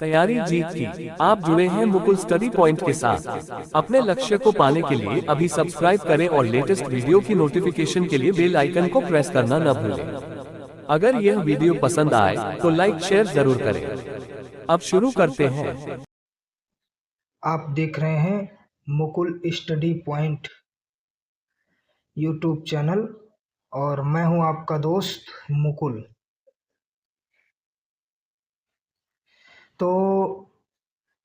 तैयारी जीत की। आप जुड़े हैं मुकुल स्टडी पॉइंट के साथ। अपने लक्ष्य को पाने के लिए अभी सब्सक्राइब करें और लेटेस्ट वीडियो की नोटिफिकेशन के लिए बेल आइकन को प्रेस करना न भूलें। अगर यह वीडियो पसंद आए तो लाइक शेयर जरूर करें। अब शुरू करते हैं। आप देख रहे हैं Mukul study point YouTube channel और मैं हूं आपका दोस्त मुकुल। तो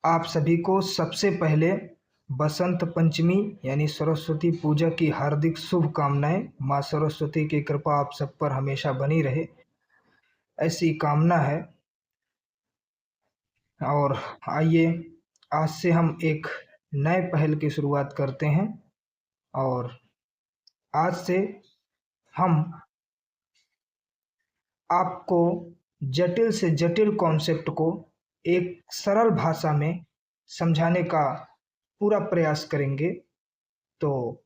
आप सभी को सबसे पहले बसंत पंचमी यानी सरस्वती पूजा की हार्दिक शुभकामनाएं। माँ सरस्वती की कृपा आप सब पर हमेशा बनी रहे, ऐसी कामना है। और आइए आज से हम एक नए पहल की शुरुआत करते हैं और आज से हम आपको जटिल से जटिल कॉन्सेप्ट को एक सरल भाषा में समझाने का पूरा प्रयास करेंगे। तो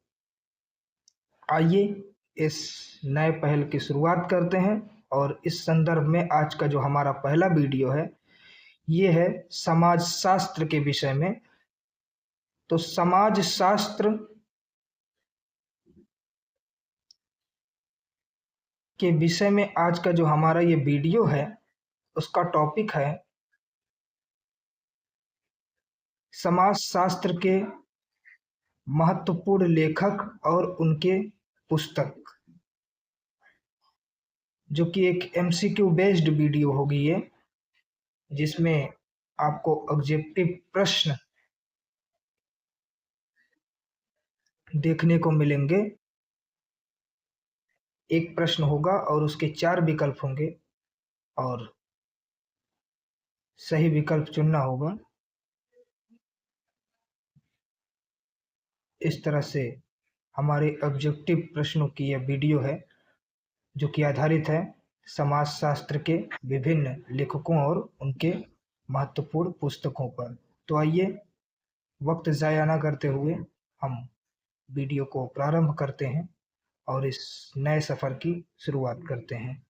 आइए इस नए पहल की शुरुआत करते हैं और इस संदर्भ में आज का जो हमारा पहला वीडियो है ये है समाज शास्त्र के विषय में। तो समाज शास्त्र के विषय में आज का जो हमारा ये वीडियो है उसका टॉपिक है समाज शास्त्र के महत्वपूर्ण लेखक और उनके पुस्तक, जो कि एक एमसीक्यू बेस्ड वीडियो होगी ये, जिसमें आपको ऑब्जेक्टिव प्रश्न देखने को मिलेंगे। एक प्रश्न होगा और उसके 4 विकल्प होंगे और सही विकल्प चुनना होगा। इस तरह से हमारे ऑब्जेक्टिव प्रश्नों की यह वीडियो है जो कि आधारित है समाज शास्त्र के विभिन्न लेखकों और उनके महत्वपूर्ण पुस्तकों पर। तो आइए वक्त ज़ाया ना करते हुए हम वीडियो को प्रारंभ करते हैं और इस नए सफ़र की शुरुआत करते हैं।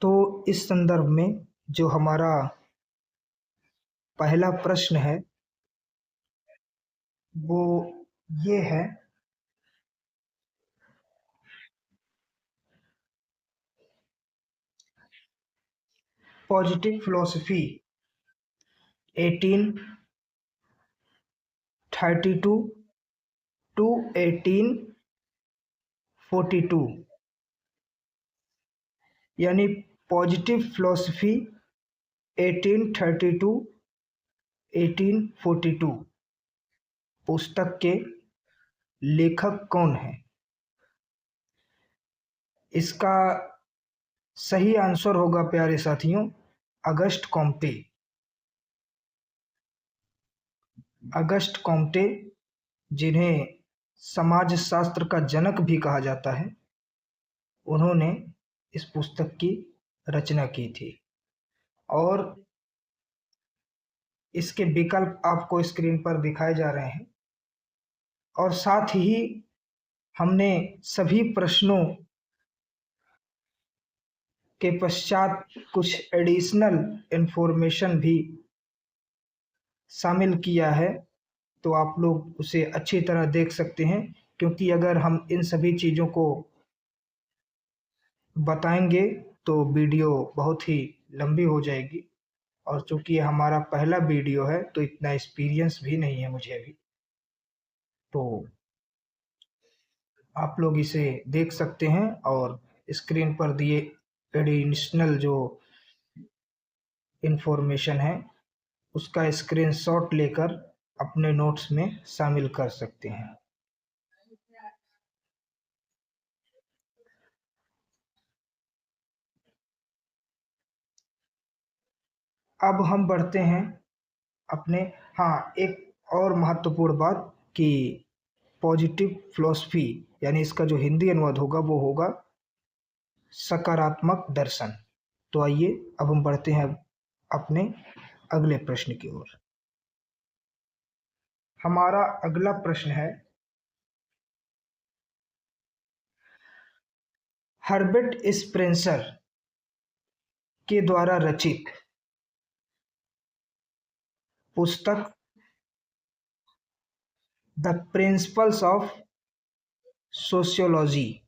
तो इस संदर्भ में जो हमारा पहला प्रश्न है वो ये है, पॉजिटिव फिलॉसफी 1832 टू 1842, यानी पॉजिटिव फिलॉसफी 1832 1842 पुस्तक के लेखक कौन है? इसका सही आंसर होगा प्यारे साथियों अगस्ट कॉम्टे। अगस्ट कॉम्टे, जिन्हें समाज शास्त्र का जनक भी कहा जाता है, उन्होंने इस पुस्तक की रचना की थी। और इसके विकल्प आपको स्क्रीन पर दिखाए जा रहे हैं और साथ ही हमने सभी प्रश्नों के पश्चात कुछ एडिशनल इंफॉर्मेशन भी शामिल किया है, तो आप लोग उसे अच्छी तरह देख सकते हैं। क्योंकि अगर हम इन सभी चीज़ों को बताएंगे तो वीडियो बहुत ही लंबी हो जाएगी और चूंकि ये हमारा पहला वीडियो है तो इतना एक्सपीरियंस भी नहीं है मुझे अभी। तो आप लोग इसे देख सकते हैं और स्क्रीन पर दिए एडिशनल जो इंफॉर्मेशन है उसका स्क्रीनशॉट लेकर अपने नोट्स में शामिल कर सकते हैं। अब हम बढ़ते हैं अपने, हाँ, एक और महत्वपूर्ण बात कि पॉजिटिव फिलॉसफी यानी इसका जो हिंदी अनुवाद होगा वो होगा सकारात्मक दर्शन। तो आइए अब हम बढ़ते हैं अपने अगले प्रश्न की ओर। हमारा अगला प्रश्न है, हर्बर्ट स्पेंसर के द्वारा रचित पुस्तक द प्रिंसिपल्स ऑफ सोशियोलॉजी।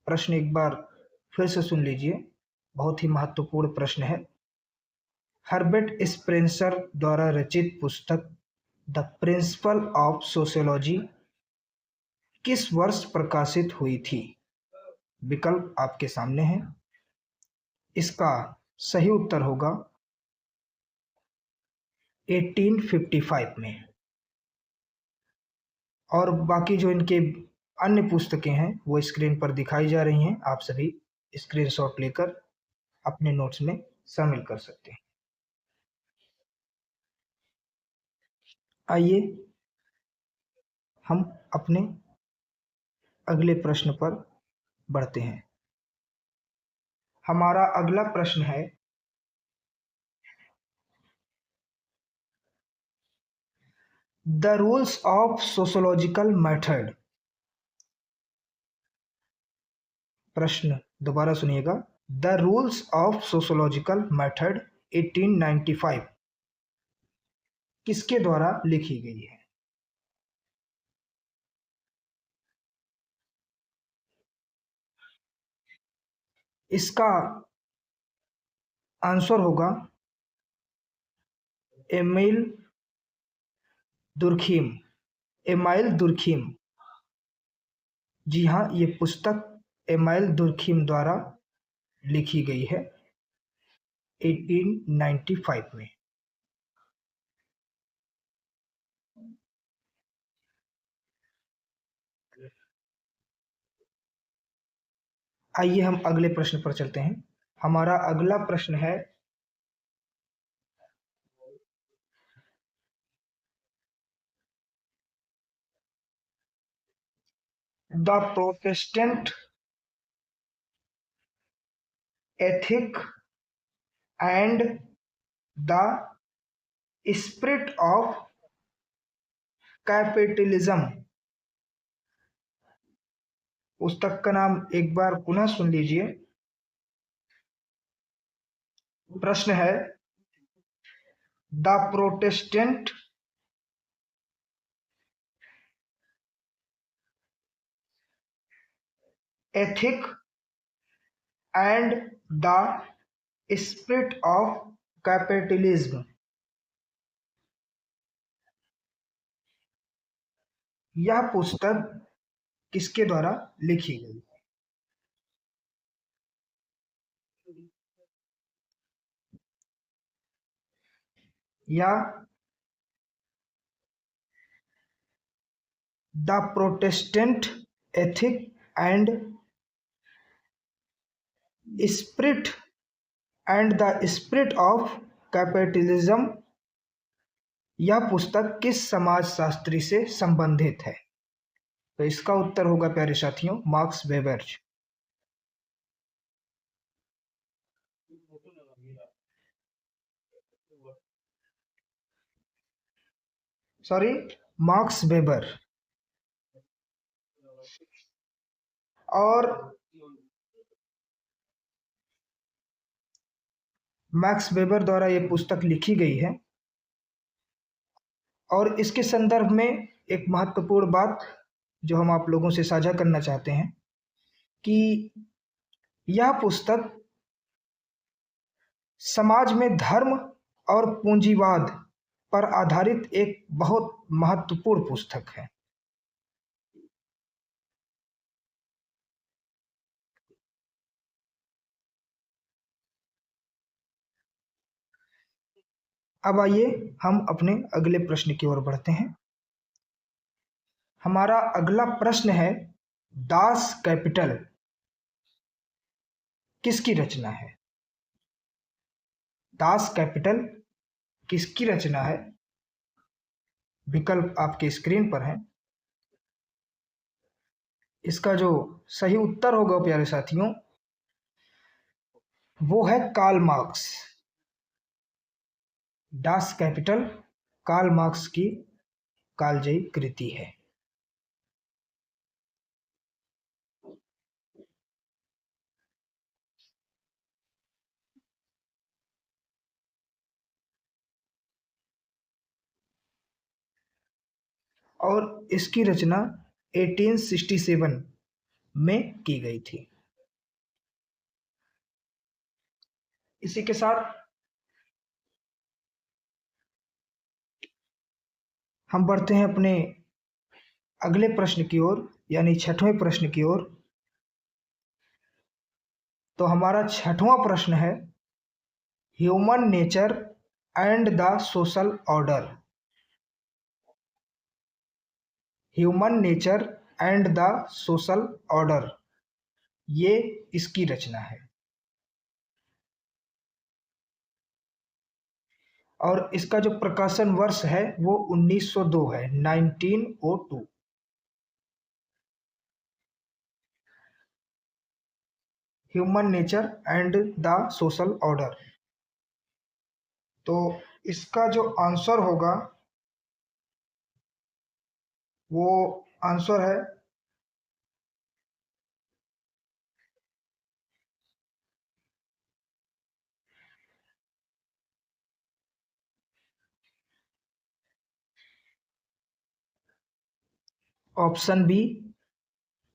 प्रश्न एक बार फिर से सुन लीजिए, बहुत ही महत्वपूर्ण प्रश्न है। हर्बर्ट स्पेंसर द्वारा रचित पुस्तक द प्रिंसिपल ऑफ सोशियोलॉजी किस वर्ष प्रकाशित हुई थी? विकल्प आपके सामने हैं। इसका सही उत्तर होगा 1855 में। और बाकी जो इनके अन्य पुस्तकें हैं वो स्क्रीन पर दिखाई जा रही हैं, आप सभी स्क्रीनशॉट लेकर अपने नोट्स में शामिल कर सकते हैं। आइए हम अपने अगले प्रश्न पर बढ़ते हैं। हमारा अगला प्रश्न है, the rules of sociological method. प्रश्न दोबारा सुनिएगा, the rules of sociological method 1895 किसके द्वारा लिखी गई है? इसका आंसर होगा एमिल दुर्खीम। Amyl Durkheim. जी हाँ, ये पुस्तक एमाइल दुर्खीम द्वारा लिखी गई है 1895 में। आइए हम अगले प्रश्न पर चलते हैं। हमारा अगला प्रश्न है, the Protestant ethic and the spirit of capitalism. पुस्तक का नाम एक बार पुनः सुन लीजिए। प्रश्न है, the Protestant ethic and the spirit of capitalism. यह पुस्तक किसके द्वारा लिखी गई? या the Protestant ethic and spirit and the spirit of capitalism, यह पुस्तक किस समाजशास्त्री से संबंधित है? तो इसका उत्तर होगा प्यारे साथियों, marks weber. Sorry, marks weber. और मैक्स वेबर द्वारा यह पुस्तक लिखी गई है। और इसके संदर्भ में एक महत्वपूर्ण बात जो हम आप लोगों से साझा करना चाहते हैं कि यह पुस्तक समाज में धर्म और पूंजीवाद पर आधारित एक बहुत महत्वपूर्ण पुस्तक है। अब आइए हम अपने अगले प्रश्न की ओर बढ़ते हैं। हमारा अगला प्रश्न है, दास कैपिटल किसकी रचना है? दास कैपिटल किसकी रचना है? विकल्प आपके स्क्रीन पर है। इसका जो सही उत्तर होगा प्यारे साथियों, वो है Karl Marx. Das Kapital Karl Marx की कालजयी कृति है। और इसकी रचना 1867 में की गई थी। इसी के साथ हम बढ़ते हैं अपने अगले प्रश्न की ओर, यानी छठवें प्रश्न की ओर। तो हमारा छठवां प्रश्न है, human nature and the social order. Human nature and the social order, ये इसकी रचना है। और इसका जो प्रकाशन वर्ष है वो 1902 है, 1902। Human nature and the social order. तो इसका जो आंसर होगा वो आंसर है ऑप्शन बी,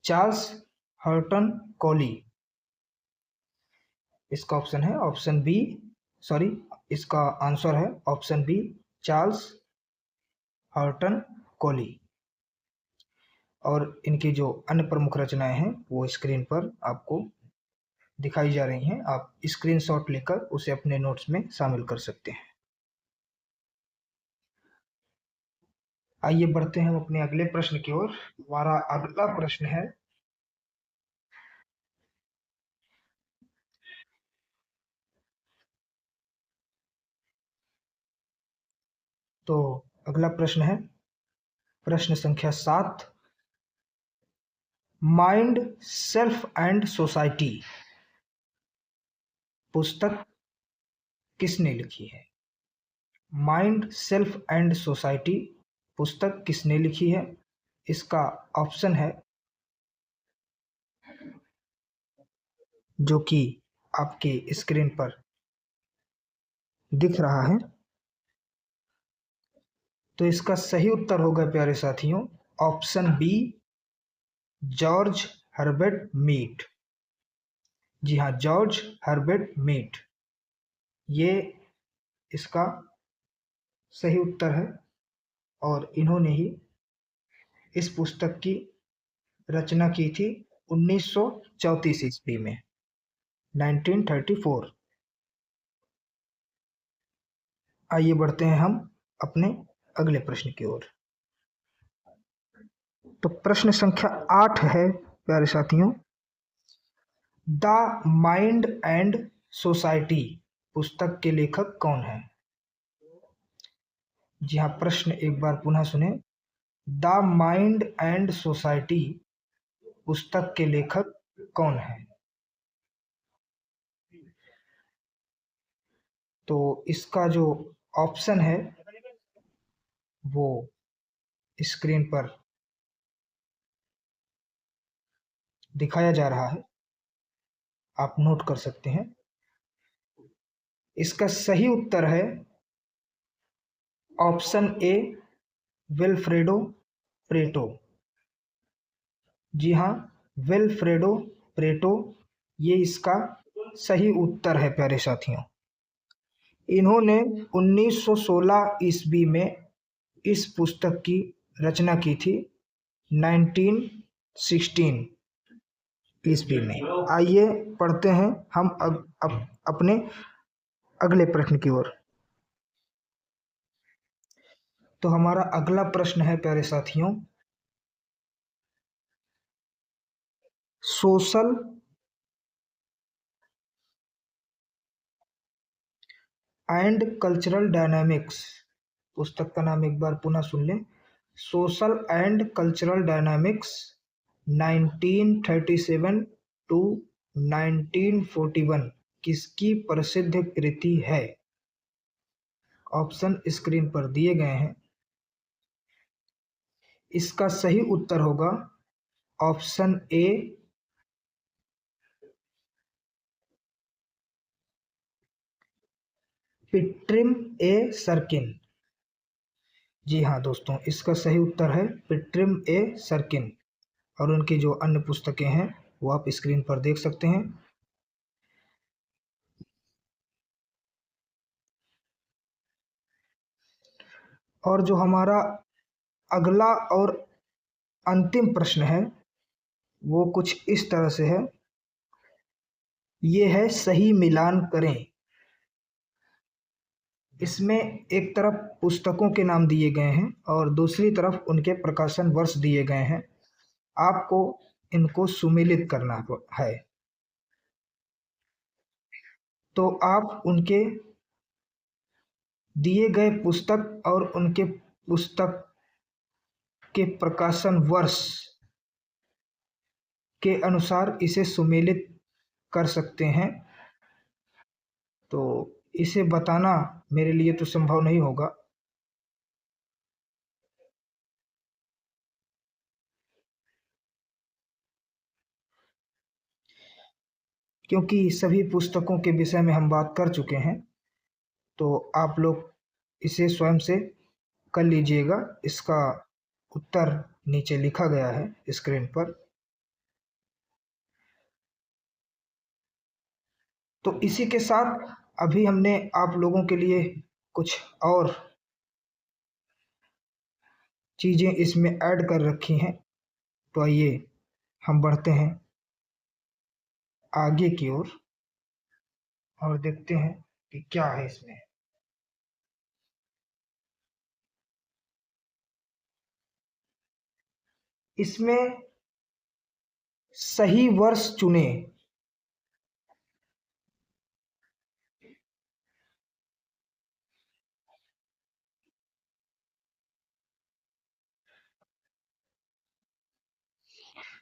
चार्ल्स हर्टन कॉली। इसका ऑप्शन है ऑप्शन बी, सॉरी, इसका आंसर है ऑप्शन बी, चार्ल्स हर्टन कॉली। और इनकी जो अन्य प्रमुख रचनाएं हैं वो स्क्रीन पर आपको दिखाई जा रही हैं। आप स्क्रीनशॉट लेकर उसे अपने नोट्स में शामिल कर सकते हैं। आइए बढ़ते हैं हम अपने अगले प्रश्न की ओर। हमारा अगला प्रश्न है, तो अगला प्रश्न है प्रश्न संख्या 7, माइंड, सेल्फ एंड सोसाइटी पुस्तक किसने लिखी है? माइंड, सेल्फ एंड सोसाइटी पुस्तक किसने लिखी है? इसका ऑप्शन है जो कि आपके स्क्रीन पर दिख रहा है। तो इसका सही उत्तर होगा प्यारे साथियों, option B, George Herbert Mead. जी हाँ, जॉर्ज हर्बर्ट मीड, ये इसका सही उत्तर है। और इन्होंने ही इस पुस्तक की रचना की थी 1934 ईस्वी में, 1934। आइए बढ़ते हैं हम अपने अगले प्रश्न की ओर। तो प्रश्न संख्या 8 है प्यारे साथियों, द माइंड एंड सोसाइटी पुस्तक के लेखक कौन है? जी हाँ, प्रश्न एक बार पुनः सुने, द माइंड एंड सोसाइटी पुस्तक के लेखक कौन है? तो इसका जो ऑप्शन है वो स्क्रीन पर दिखाया जा रहा है, आप नोट कर सकते हैं। इसका सही उत्तर है ऑप्शन ए, विल्फ्रेडो प्रेटो। जी हाँ, विल्फ्रेडो प्रेटो, ये इसका सही उत्तर है प्यारे साथियों। इन्होंने 1916 ईस्वी में इस पुस्तक की रचना की थी, 1916 ईस्वी में। आइए पढ़ते हैं हम अपने अगले प्रश्न की ओर। तो हमारा अगला प्रश्न है प्यारे साथियों, सोशल एंड कल्चरल डायनामिक्स पुस्तक का नाम एक बार पुनः सुन लें, social and cultural dynamics 1937 to 1941 किसकी प्रसिद्ध कृति है? ऑप्शन स्क्रीन पर दिए गए हैं। इसका सही उत्तर होगा ऑप्शन ए, पिट्रिम ए सर्किन। जी हाँ दोस्तों, इसका सही उत्तर है पिट्रिम ए सर्किन, और उनकी जो अन्य पुस्तकें हैं वो आप स्क्रीन पर देख सकते हैं। और जो हमारा अगला और अंतिम प्रश्न है वो कुछ इस तरह से है। ये है सही मिलान करें। इसमें एक तरफ पुस्तकों के नाम दिए गए हैं और दूसरी तरफ उनके प्रकाशन वर्ष दिए गए हैं। आपको इनको सुमेलित करना है। तो आप उनके दिए गए पुस्तक और उनके पुस्तक के प्रकाशन वर्ष के अनुसार इसे सुमेलित कर सकते हैं। तो इसे बताना मेरे लिए तो संभव नहीं होगा, क्योंकि सभी पुस्तकों के विषय में हम बात कर चुके हैं। तो आप लोग इसे स्वयं से कर लीजिएगा। इसका उत्तर नीचे लिखा गया है स्क्रीन पर। तो इसी के साथ अभी हमने आप लोगों के लिए कुछ और चीज़ें इसमें ऐड कर रखी हैं। तो आइए हम बढ़ते हैं आगे की ओर और देखते हैं कि क्या है इसमें। इसमें सही वर्ष चुनें।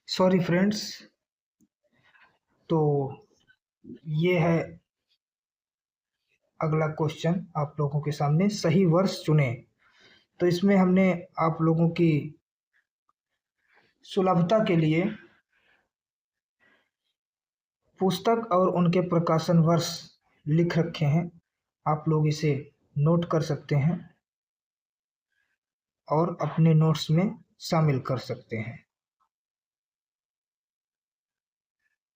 सॉरी फ्रेंड्स, तो ये है अगला क्वेश्चन आप लोगों के सामने, सही वर्ष चुने। तो इसमें हमने आप लोगों की सुलभता के लिए पुस्तक और उनके प्रकाशन वर्ष लिख रखे हैं। आप लोग इसे नोट कर सकते हैं और अपने नोट्स में शामिल कर सकते हैं।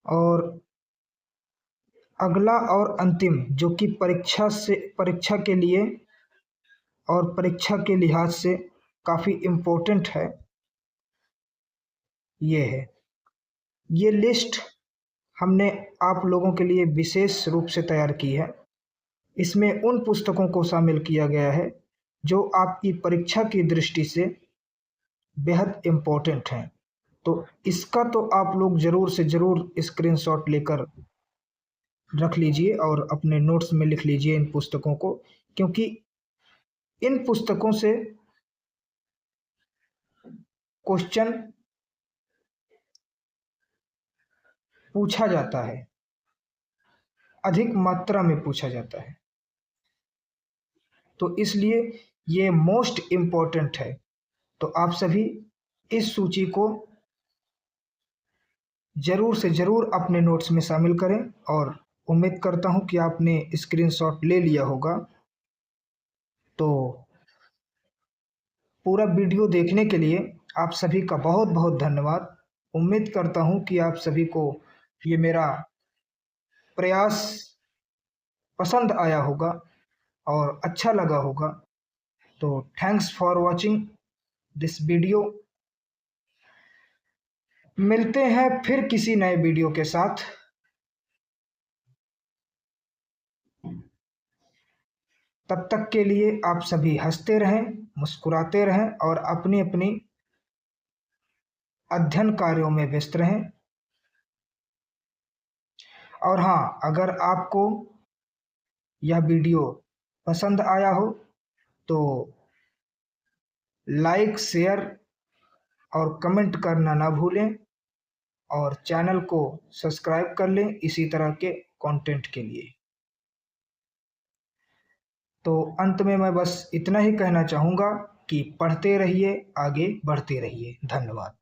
और अगला और अंतिम जो कि परीक्षा के लिए और परीक्षा के लिहाज से काफ़ी इम्पोर्टेंट है, ये है। ये लिस्ट हमने आप लोगों के लिए विशेष रूप से तैयार की है। इसमें उन पुस्तकों को शामिल किया गया है जो आपकी परीक्षा की दृष्टि से बेहद इम्पोर्टेंट हैं। तो इसका तो आप लोग ज़रूर से ज़रूर स्क्रीनशॉट लेकर रख लीजिए और अपने नोट्स में लिख लीजिए इन पुस्तकों को, क्योंकि इन पुस्तकों से क्वेश्चन पूछा जाता है, अधिक मात्रा में पूछा जाता है। तो इसलिए ये मोस्ट इम्पोर्टेंट है। तो आप सभी इस सूची को ज़रूर से ज़रूर अपने नोट्स में शामिल करें और उम्मीद करता हूँ कि आपने स्क्रीनशॉट ले लिया होगा। तो पूरा वीडियो देखने के लिए आप सभी का बहुत बहुत धन्यवाद। उम्मीद करता हूँ कि आप सभी को ये मेरा प्रयास पसंद आया होगा और अच्छा लगा होगा। तो thanks for watching this video. मिलते हैं फिर किसी नए वीडियो के साथ। तब तक के लिए आप सभी हंसते रहें, मुस्कुराते रहें और अपनी अपनी अध्ययन कार्यों में व्यस्त रहें। और हाँ, अगर आपको यह वीडियो पसंद आया हो तो लाइक, शेयर और कमेंट करना ना भूलें और चैनल को सब्सक्राइब कर लें इसी तरह के कंटेंट के लिए। तो अंत में मैं बस इतना ही कहना चाहूँगा कि पढ़ते रहिए, आगे बढ़ते रहिए। धन्यवाद।